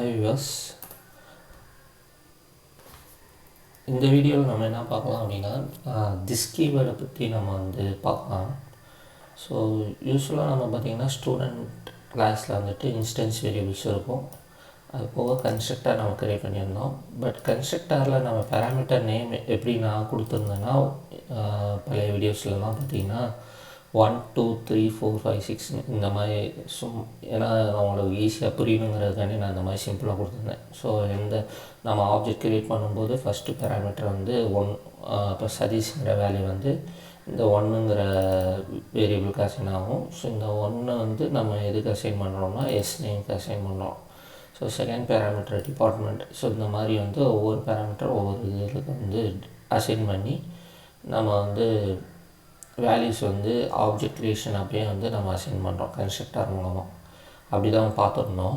Viewers, இந்த வீடியோவில் நம்ம என்ன பார்க்கலாம் அப்படின்னா திஸ் கீவேர்டை பற்றி நம்ம பார்க்கலாம். ஸோ யூஸ்வலாக நம்ம பார்த்திங்கன்னா ஸ்டூடெண்ட் கிளாஸில் இன்ஸ்டன்ஸ் வேரியபிள்ஸ் இருக்கும். அது போக கன்ஸ்ட்ரக்டர் நம்ம க்ரியேட் பண்ணியிருந்தோம். பட் கன்ஸ்ட்ரக்டரில் நம்ம பேராமீட்டர் நேம் எப்படி நான் கொடுத்துருந்தேன்னா பழைய வீடியோஸ்லலாம் பார்த்திங்கன்னா 1 2 3 4 5 6 இந்த மாதிரி ஏன்னா அவங்களுக்கு ஈஸியாக புரியணுங்கிறதுக்காண்டி நான் இந்த மாதிரி சிம்பிளாக கொடுத்துருந்தேன். ஸோ நம்ம ஆப்ஜெக்ட் க்ரியேட் பண்ணும்போது ஃபஸ்ட்டு பேராமீட்டர் 1 இப்போ சதீஷ்ங்கிற வேல்யூ இந்த 1ங்கிற வேரியபிளுக்கு அசைன் ஆகும். ஸோ இந்த 1 நம்ம எதுக்கு அசைன் பண்ணுறோம்னா எஸ் நேமுக்கு அசைன் பண்ணுறோம். So second parameter department. So இந்த மாதிரி ஒவ்வொரு பேராமீட்டர் ஒவ்வொரு இதுக்கு அசைன் பண்ணி நம்ம வேல்யூஸ் ஆப்ஜெக்ட் க்ரியேஷன் அப்படியே நம்ம அசைன் பண்ணுறோம் கன்ஸ்ட்ரக்டர் மூலமாக. அப்படி தான் பார்த்துருந்தோம்.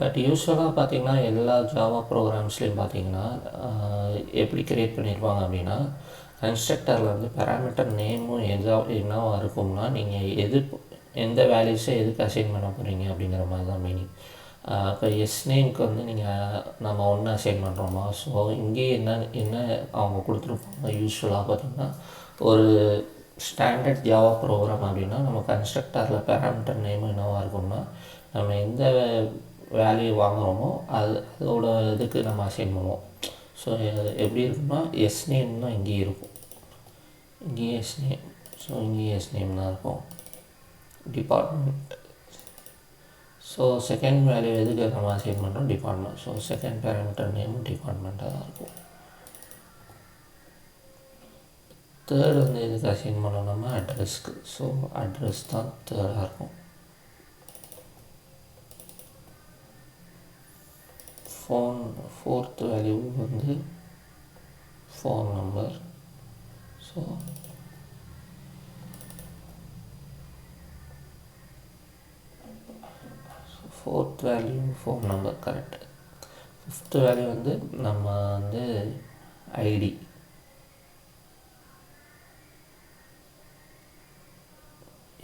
பட் யூஸ்வலாக பார்த்திங்கன்னா எல்லா ஜாவா ப்ரோக்ராம்ஸ்லேயும் பார்த்திங்கன்னா எப்படி க்ரியேட் பண்ணியிருப்பாங்க அப்படின்னா கன்ஸ்ட்ரக்டரில் பேராமீட்டர் நேமும் என்னவா இருக்கும்னா நீங்கள் எந்த வேல்யூஸை எதுக்கு அசைன் பண்ண போகிறீங்க அப்படிங்கிற மாதிரி தான் மீனிங். இப்போ எஸ் நேமுக்கு நம்ம ஒன்று அசைன் பண்ணுறோமா. ஸோ இங்கேயே என்ன அவங்க கொடுத்துருப்பாங்க யூஸ்வலாக பார்த்திங்கன்னா ஒரு ஸ்டாண்டர்ட் ஜாவா ப்ரோக்ராம் அப்படின்னா நம்ம கன்ஸ்ட்ரக்டரில் பேராமீட்டர் நேம் என்னவாக இருக்கும்னா நம்ம எந்த வேல்யூ வாங்குகிறோமோ அதோட இதுக்கு நம்ம அசைன் பண்ணுவோம். ஸோ எப்படி இருக்குன்னா எஸ் நேம் தான் இங்கேயே இருக்கும். இங்கேயே எஸ் நேம். ஸோ இங்கேயே எஸ் நேம் தான் இருக்கும். டிபார்ட்மெண்ட். ஸோ செகண்ட் வேல்யூ எதுக்கு நம்ம அசைன் பண்ணுறோம் டிபார்ட்மெண்ட். ஸோ செகண்ட் பேராமீட்டர் நேமும் டிபார்ட்மெண்ட்டாக தான் இருக்கும். தேர்டு எதுக்கு அசைன் பண்ணோம் நம்ம அட்ரஸ்க்கு. ஸோ அட்ரஸ் தான் தேர்டாக இருக்கும். Fourth value phone number. So fourth value phone number correct. Fifth value நம்ம ஐடி.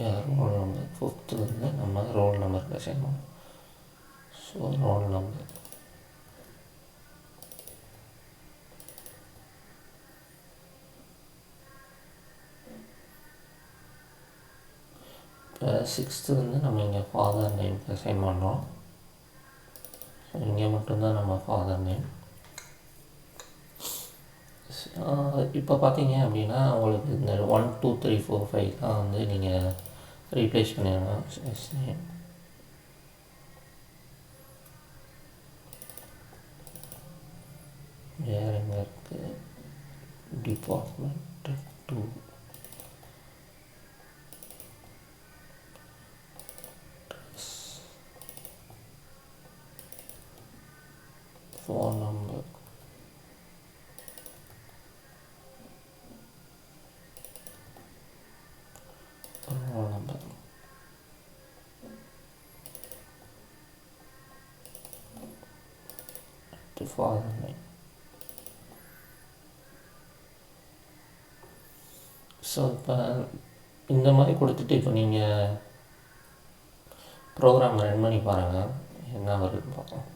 Roll number. ஃபிஃப்த்து நம்ம ரோல் நம்பருக்கு அசைன் பண்ணுவோம். So roll number. இப்போ சிக்ஸ்த்து நம்ம இங்கே ஃபாதர் நேமுக்கு அசைன் பண்ணுறோம். ஸோ இங்கே மட்டும்தான் நம்ம ஃபாதர் நேம். இப்போ பார்த்தீங்க அப்படின்னா உங்களுக்கு இந்த 1 2 3 4 5 தான் நீங்கள் ரீப்ளேஸ் பண்ணிடலாம். எஸ் நேம். வேறு எங்கே இருக்குது department 2. Phone number. Roll number. Father name. So இப்போ இந்த மாதிரி கொடுத்துட்டு இப்போ நீங்கள் ப்ரோக்ராம் ரன் பண்ணி பாருங்கள் என்ன வருதுன்னு பார்க்கலாம்.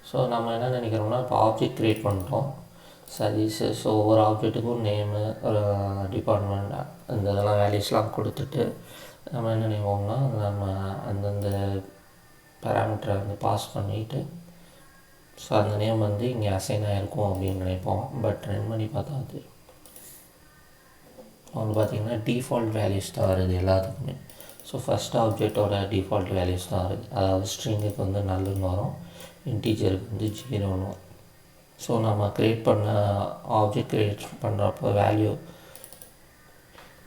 ஸோ நம்ம என்ன நினைக்கிறோம்னா இப்போ ஆப்ஜெக்ட் க்ரியேட் பண்ணிட்டோம் சர்வீஸு. ஸோ ஒவ்வொரு ஆப்ஜெக்ட்டுக்கும் நேமு ஒரு டிபார்ட்மெண்ட் இந்த இதெல்லாம் வேல்யூஸ்லாம் கொடுத்துட்டு நம்ம என்ன நினைப்போம்னா நம்ம அந்தந்த பேராமீட்டரை பாஸ் பண்ணிவிட்டு ஸோ அந்த நேம் இங்கே அசைன் ஆகிருக்கும் அப்படின்னு நினைப்போம். பட் ரன் பண்ணி பார்த்தா அது பார்த்திங்கன்னா டிஃபால்ட் வேல்யூஸ் தான் வருது எல்லாத்துக்குமே. ஸோ ஃபஸ்ட் ஆப்ஜெக்டோட டிஃபால்ட் வேல்யூஸ் தான் வருது. அதாவது ஸ்ட்ரிங்குக்கு நல்லுன்னு வரும், இன்டீஜருக்கு 0ன்னு வரும். ஸோ நம்ம க்ரியேட் பண்ண ஆப்ஜெக்ட் க்ரியேட் பண்ணுறப்போ வேல்யூ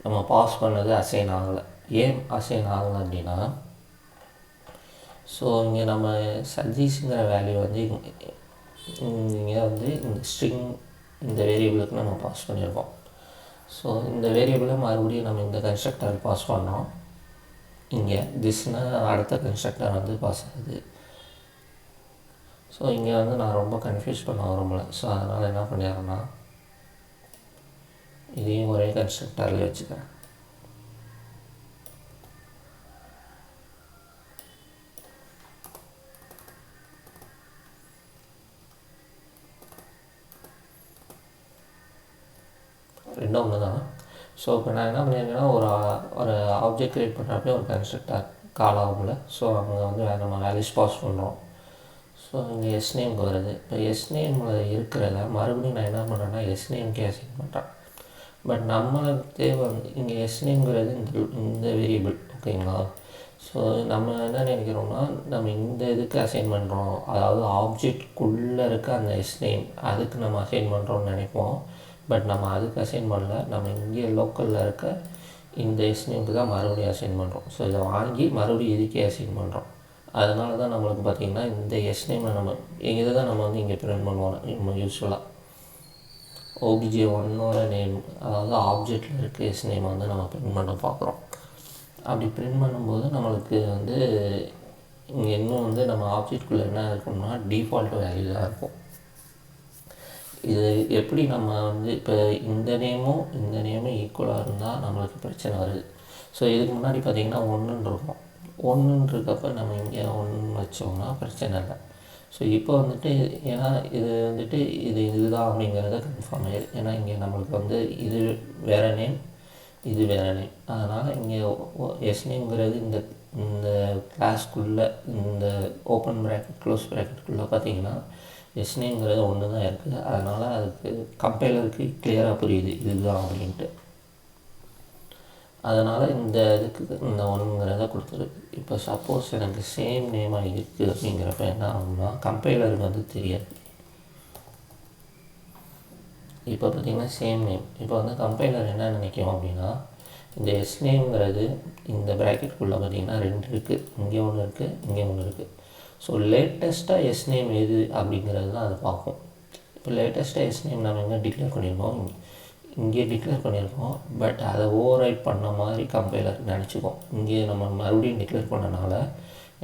நம்ம பாஸ் பண்ணது அசைன் ஆகலை. ஏன் அசைன் ஆகலை அப்படின்னா ஸோ இங்கே நம்ம சஜீஸுங்கிற வேல்யூ இங்கே இந்த ஸ்ட்ரிங் இந்த வேரியபிளுக்கு நம்ம பாஸ் பண்ணியிருக்கோம். ஸோ இந்த வேரியபிளை மறுபடியும் நம்ம இந்த கன்ஸ்ட்ரக்டர் பாஸ் பண்ணோம். இங்கே திஸ்னால் அடுத்த கன்ஸ்ட்ரக்டர் பாஸ் ஆகுது. ஸோ இங்கே நான் ரொம்ப கன்ஃபியூஸ் பண்ண விரும்பலை. ஸோ அதனால் என்ன பண்ணிடுறேன்னா இதையும் ஒரே கன்ஸ்ட்ரக்டரில் வச்சுக்கிறேன். ரெண்டும் ஒன்று தான். ஸோ இப்போ நான் என்ன பண்ணியிருக்கேன்னா ஒரு ஆப்ஜெக்ட் க்ரியேட் பண்ணுறப்பே ஒரு கன்ஸ்ட்ரக்டர் கால் ஆகும்ல. ஸோ அங்கே வந்து நம்ம வேல்யூஸ் பாஸ் பண்ணுறோம். ஸோ இங்கே எஸ்நேம்க்கு வருது. இப்போ எஸ்நேமில் இருக்கிறத மறுபடியும் நான் என்ன பண்ணுறேன்னா எஸ்நேம்கே அசைன் பண்ணுறேன். பட் நம்மளுக்கு தேவை வந்து இங்கே எஸ்நேம்ங்கிறது இந்த வேரியபிள், ஓகேங்களா. ஸோ நம்ம என்ன நினைக்கிறோம்னா நம்ம இந்த இதுக்கு அசைன் பண்ணுறோம், அதாவது ஆப்ஜெக்ட்குள்ளே இருக்க அந்த எஸ்நேம் அதுக்கு நம்ம அசைன் பண்ணுறோம்னு நினைப்போம். பட் நம்ம அதுக்கு அசைன் பண்ணல, நம்ம இங்கே லோக்கலில் இருக்க இந்த எஸ்நேமுக்கு தான் மறுபடியும் அசைன் பண்ணுறோம். ஸோ இதை வாங்கி மறுபடியும் இதுக்கே அசைன் பண்ணுறோம். அதனால தான் நம்மளுக்கு பார்த்திங்கன்னா இந்த எஸ்நேமை நம்ம இதை தான் நம்ம வந்து இங்கே பிரிண்ட் பண்ணுவோம். நம்ம யூஸ்ஃபுல்லாக obj1ஓட நேம், அதாவது ஆப்ஜெக்டில் இருக்க எஸ்நேமை வந்து நம்ம பிரிண்ட் பண்ண பார்க்குறோம். அப்படி பிரிண்ட் பண்ணும்போது நம்மளுக்கு வந்து இங்கே இன்னும் வந்து நம்ம ஆப்ஜெக்ட்குள்ளே என்ன இருக்கும்னா டிஃபால்ட் வேல்யூ தான் இருக்கும். இது எப்படி நம்ம வந்து இப்போ இந்த நேமும் ஈக்குவலாக இருந்தால் நம்மளுக்கு பிரச்சனை வருது. ஸோ இதுக்கு முன்னாடி பார்த்திங்கன்னா 1ன்னு இருக்கும். 1ன்னு இருக்கப்போ நம்ம இங்கே 1 வச்சோம்னா பிரச்சனை இல்லை. ஸோ இப்போ வந்துட்டு ஏன்னா இது வந்துட்டு இதுதான் அப்படிங்கிறத கன்ஃபார்ம் ஆகிடுது. ஏன்னா இங்கே நம்மளுக்கு வந்து இது வேறு நேம், இது வேறு நேம். அதனால் இங்கே எஸ்நேம்ங்கிறது இந்த கிளாஸ்க்குள்ளே இந்த ஓப்பன் ப்ராக்கெட் க்ளோஸ் ப்ராக்கெட்டுக்குள்ளே பார்த்திங்கன்னா எஸ்நேம்ங்கிறது ஒன்று தான் இருக்குது. அதனால் அதுக்கு கம்பைலருக்கு கிளியராக புரியுது இதுதான் அப்படின்ட்டு. அதனால் இந்த இதுக்கு இந்த ஒன்றுங்கிறத கொடுத்துருக்கு. இப்போ சப்போஸ் எனக்கு சேம் நேமாக இருக்குது அப்படிங்கிறப்ப என்ன ஆகும்னா கம்பைலருக்கு வந்து தெரியாது. இப்போ பார்த்திங்கன்னா சேம் நேம். இப்போ வந்து கம்பைலர் என்ன நினைக்கும் அப்படின்னா இந்த எஸ்நேம்ங்கிறது இந்த ப்ராக்கெட்டுக்குள்ளே பார்த்திங்கன்னா 2 இருக்குது, இங்கே ஒன்று இருக்குது, இங்கே ஒன்று இருக்குது. ஸோ லேட்டஸ்ட்டாக எஸ்நேம் எது அப்படிங்கிறது தான் அது பார்க்கும். இப்போ லேட்டஸ்ட்டாக எஸ்நேம் நம்ம எங்கே டிக்ளேர் பண்ணியிருக்கோம், இங்கே டிக்ளேர் பண்ணியிருக்கோம். பட் அதை ஓவர் ரைட் பண்ண மாதிரி கம்பைலர் நினச்சிக்கும். இங்கே நம்ம மறுபடியும் டிக்ளேர் பண்ணனால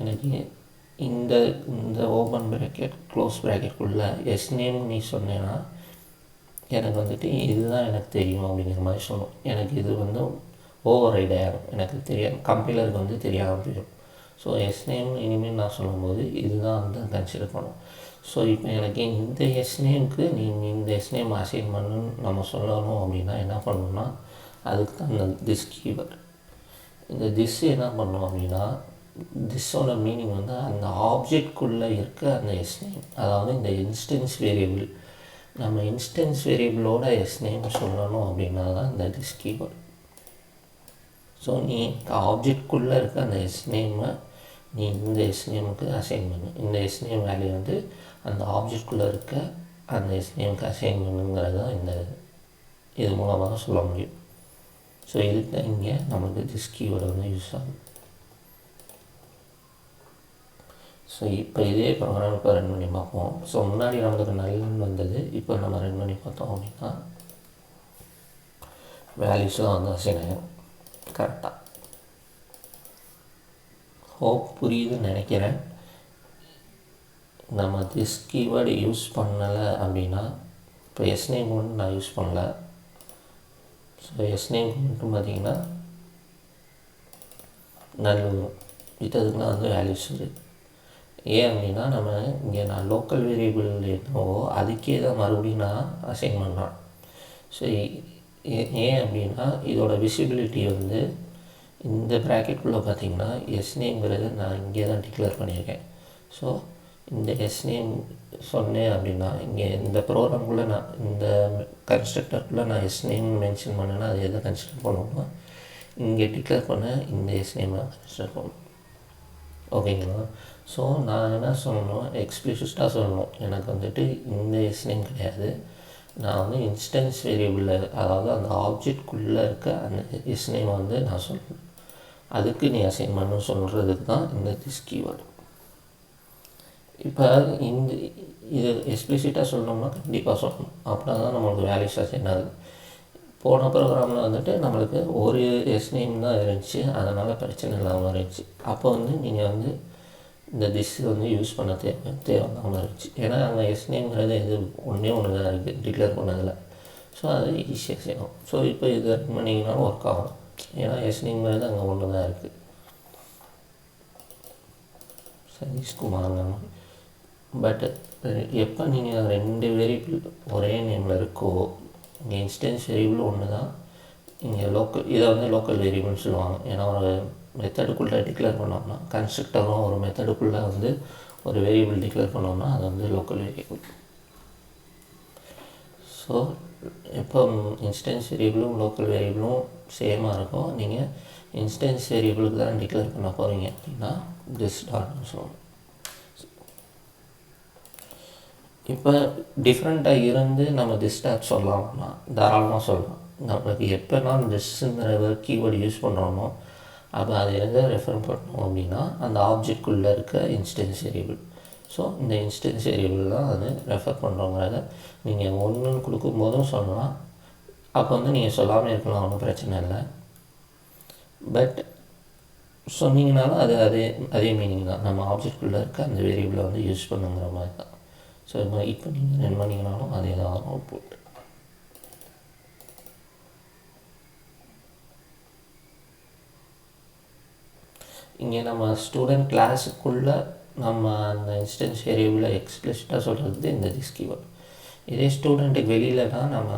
எனக்கு இந்த ஓப்பன் ப்ராக்கெட் க்ளோஸ் ப்ராக்கெட்டுக்குள்ளே எஸ்நேம் நீ சொன்னேன்னா எனக்கு வந்துட்டு இதுதான் எனக்கு தெரியும் அப்படிங்கிற மாதிரி சொல்லும். எனக்கு இது வந்து ஓவர் ரைட் ஆகிடும், எனக்கு தெரியாது, கம்பைலருக்கு வந்து தெரியாமல் போயிடும். ஸோ எஸ்நேம் இனிமேல் நான் சொல்லும்போது இதுதான் வந்து கன்சிடர் பண்ணும். ஸோ இப்போ எனக்கு இந்த எஸ்நேமுக்கு நீங்கள் இந்த எஸ்நேம் அசைன் பண்ணுன்னு நம்ம சொல்லணும் அப்படின்னா என்ன பண்ணணும்னா அதுக்கு தான் இந்த திஸ் கீவேர்ட். இந்த திஸ் என்ன பண்ணணும் அப்படின்னா திஸ்ஸோட மீனிங் வந்து அந்த ஆப்ஜெக்ட்குள்ளே இருக்க அந்த எஸ்நேம், அதாவது இந்த இன்ஸ்டன்ஸ் வேரியபிள், நம்ம இன்ஸ்டன்ஸ் வேரியபிளோட எஸ்நேம் சொல்லணும் அப்படின்னா தான் இந்த திஸ் கீவேர்ட். ஸோ நீ ஆப்ஜெக்ட்குள்ளே இருக்க அந்த எஸ்நேமை நீ இந்த எஸ்நேமுக்கு அசைன் பண்ணு. இந்த எஸ்நேம் வேல்யூ வந்து அந்த ஆப்ஜெக்ட்குள்ளே இருக்க அந்த எஸ்நேமுக்கு அசைன் பண்ணுங்கிறது தான் இந்த இது மூலமாக சொல்ல முடியும். ஸோ இதுக்கு இங்கே நமக்கு திஸ் கீவேர்டு வந்து யூஸ் ஆகும். ஸோ இப்போ இதே ப்ரோக்ராம் இப்போ ரன் பண்ணி பார்ப்போம். ஸோ முன்னாடி நம்மளுக்கு நல்லன்னு வந்தது, இப்போ நம்ம ரன் பண்ணி பார்த்தோம் அப்படின்னா வேல்யூஸ்லாம் வந்து அசைன் ஆகிடும் கரெக்டாக. ஹோப் புரியுதுன்னு நினைக்கிறேன். நம்ம திஸ் கீவேர்டு யூஸ் பண்ணலை அப்படின்னா இப்போ எஸ்நேம் ஒன்று நான் யூஸ் பண்ணல. ஸோ எஸ்நேம் மட்டும் பார்த்திங்கன்னா நல்ல விட்டதுக்குலாம் வந்து வேல்யூஸ் இருக்குது. ஏன் அப்படின்னா நம்ம இங்கே நான் லோக்கல் வேரியபிள் என்னவோ அதுக்கே தான் மறுபடியும் நான் அசைன் பண்ணுறேன். ஸோ ஏன் அப்படின்னா இதோட விசிபிலிட்டி வந்து இந்த ப்ராக்கெட்டுக்குள்ளே பார்த்திங்கன்னா எஸ்நேம்ங்கிறது நான் இங்கே தான் டிக்ளேர் பண்ணியிருக்கேன். ஸோ இந்த எஸ்நேம் சொன்னேன் அப்படின்னா இங்கே இந்த ப்ரோக்ராம்குள்ளே நான் இந்த கன்ஸ்ட்ரக்டருக்குள்ளே நான் எஸ்நேம் மென்ஷன் பண்ணேன்னா அது எதை கன்சிடர் பண்ணணும்னா இங்கே டிக்ளேர் பண்ண இந்த எஸ்நேமை கன்சிடர் பண்ணணும், ஓகேங்களா. ஸோ நான் என்ன சொல்லணும், எக்ஸ்பிளிசிட்டாக சொல்லணும், எனக்கு வந்துட்டு இந்த எஸ்நேம் கிடையாது, நான் வந்து இன்ஸ்டன்ஸ் வேரியபிளில் அதாவது அந்த ஆப்ஜெக்ட்குள்ளே இருக்க அந்த எஸ்நேமை வந்து நான் சொல்லணும். அதுக்கு நீ அசைன் பண்ணு சொல்கிறதுக்கு தான் இந்த திஸ் கீவேர்டு. இப்போ இது எக்ஸ்பிளிசிட்டாக சொல்லணும்னா கண்டிப்பாக சொல்லணும், அப்படின்னா தான் நம்மளுக்கு வேல்யூஸ் அசைன் ஆகுது. போன ப்ரோக்ராமில் வந்துட்டு நம்மளுக்கு ஒரு எஸ்நேம் தான் இருந்துச்சு, அதனால் பிரச்சனை இல்லாமல் இருந்துச்சு. அப்போ வந்து நீங்கள் வந்து இந்த திஸ் வந்து யூஸ் பண்ண தேவையில்லாமல் இருந்துச்சு. ஏன்னா அங்கே எஸ்நேம்ங்கிறது இது ஒன்று தான் இருக்குது டிக்ளேர் பண்ணதில். ஸோ அது ஈஸியாக செய்யணும். ஸோ இப்போ இது ரன் பண்ணிங்கனாலும் ஒர்க் ஆகும், ஏன்னா எஸ்நேம்ங்கிறது அங்கே ஒன்று தான் இருக்குது. சதீஷ்குமார். பட் எப்போ நீங்கள் 2 வேரியபிள் ஒரே நேமில் இருக்கோ இங்கே இன்ஸ்டன்ஸ் வேரியபிள் ஒன்று தான். இங்கே இதை வந்து லோக்கல் வேரியபிள்னு சொல்லுவாங்க. ஏன்னா ஒரு மெத்தடுக்குள்ளே டிக்ளேர் பண்ணோம்னா, கன்ஸ்ட்ரக்டரும் ஒரு மெத்தடுக்குள்ளே வந்து ஒரு வேரியபிள் டிக்ளேர் பண்ணோம்னா அது வந்து லோக்கல் வேரியபிள். ஸோ எப்போ இன்ஸ்டன்ஸ் வேரியபிளும் லோக்கல் வேரியபிளும் சேமாக இருக்கும், நீங்கள் இன்ஸ்டன்ஸ் வேரியபிளுக்கு தான் டிக்ளேர் பண்ண போகிறீங்க அப்படின்னா திஸ் டாட்னு சொல்லணும். இப்போ டிஃப்ரெண்ட்டாக இருந்து நம்ம திஸ் டாட் சொல்லலாம்னா தாராளமாக சொல்லலாம். நம்மளுக்கு எப்போனா திஸ்ங்கிற கீவேர்டு யூஸ் பண்ணுறோமோ அப்போ அதை எதை ரெஃபர் பண்ணோம் அப்படின்னா அந்த ஆப்ஜெக்ட்குள்ளே இருக்க இன்ஸ்டன்ஸ் வேரியபிள். ஸோ இந்த இன்ஸ்டன்ஸ் வேரியபிள் தான் அது ரெஃபர் பண்ணுறோங்கிறத நீங்கள் ஒன்றுன்னு கொடுக்கும்போதும் சொல்லலாம். அப்போ வந்து நீங்கள் சொல்லாமல் இருக்கலாம், ஒன்றும் பிரச்சனை இல்லை. பட் சொன்னீங்கனாலும் அதே மீனிங் தான். நம்ம ஆப்ஜெக்ட்குள்ளே இருக்க அந்த வேரியபிளை வந்து யூஸ் பண்ணுங்கிற மாதிரி தான். ஸோ இப்போ நீங்கள் ரன் பண்ணிங்கனாலும் அதே தான் வரும் அவுட்புட். இங்கே நம்ம ஸ்டூடெண்ட் கிளாஸுக்குள்ளே நம்ம அந்த இன்ஸ்டன்ஸ் வேரியபிளை எக்ஸ்பிளிசிட்டாக சொல்கிறது இந்த திஸ் கீவேர்ட். இதே ஸ்டூடெண்ட்டுக்கு வெளியில் தான் நம்ம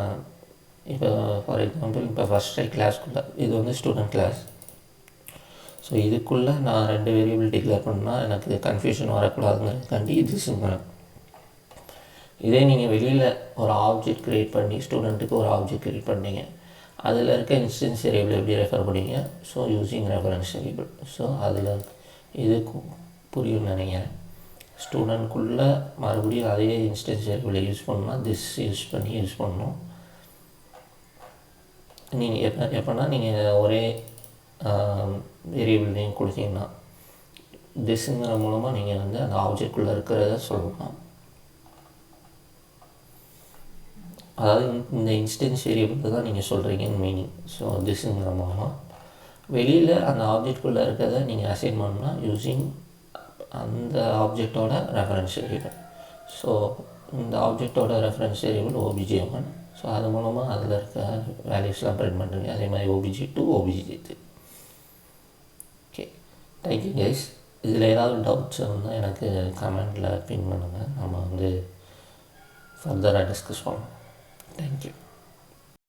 இப்போ ஃபார் எக்ஸாம்பிள் இப்போ ஃபஸ்ட் டைம் கிளாஸ்க்குள்ளே இது வந்து ஸ்டூடெண்ட் கிளாஸ். ஸோ இதுக்குள்ளே நான் 2 வேரியபிள் டிக்ளேர் பண்ணால் எனக்கு கன்ஃபியூஷன் வரக்கூடாதுங்கிறதுக்காண்டி திஸ்ங்கிறேன். இதே நீங்கள் வெளியில் ஒரு ஆப்ஜெக்ட் க்ரியேட் பண்ணி ஸ்டூடெண்ட்டுக்கு ஒரு ஆப்ஜெக்ட் க்ரியேட் பண்ணீங்க, அதில் இருக்க இன்ஸ்டன்ஸ் வேரியபிள் எப்படி ரெஃபர் பண்ணுவீங்க? So using reference variable. So அதில் இது புரியும்னு நினைக்கிறேன். ஸ்டூடெண்ட்குள்ளே மறுபடியும் அதே இன்ஸ்டன்ஸ் வேரியபிளை யூஸ் பண்ணால் திஸ் யூஸ் பண்ணணும். நீங்கள் எப்போனா நீங்கள் ஒரே வேரியபிள் நேம் கொடுத்தீங்கன்னா திஸ்ங்கிற மூலமாக நீங்கள் வந்து அந்த ஆப்ஜெக்ட்குள்ளே இருக்கிறத சொல்லலாம். அதாவது இந்த இன்ஸ்டன்ஸ் வேரியபிள் தான் நீங்கள் சொல்கிறீங்கன்னு மீனிங். ஸோ திஸ்ங்கிற மூலமாக வெளியில் அந்த ஆப்ஜெக்ட்குள்ளே இருக்கிறத நீங்கள் அசைன் பண்ணால் யூஸிங் அந்த ஆப்ஜெக்டோட ரெஃபரன்ஸ் வேரியபிள். ஸோ இந்த ஆப்ஜெக்டோட ரெஃபரன்ஸ் வேரியபிள் OBJ1. ஸோ அது மூலமாக அதில் இருக்க வேல்யூஸ்லாம் பிரிண்ட் பண்ணுறீங்க. அதே மாதிரி OBJ2 OBJ3. Okay, thank you guys. இதில் ஏதாவது டவுட்ஸ் இருந்தால் எனக்கு கமெண்டில் பின் பண்ணுங்கள். நம்ம வந்து ஃபர்தராக டிஸ்கஸ் பண்ணலாம். Thank you.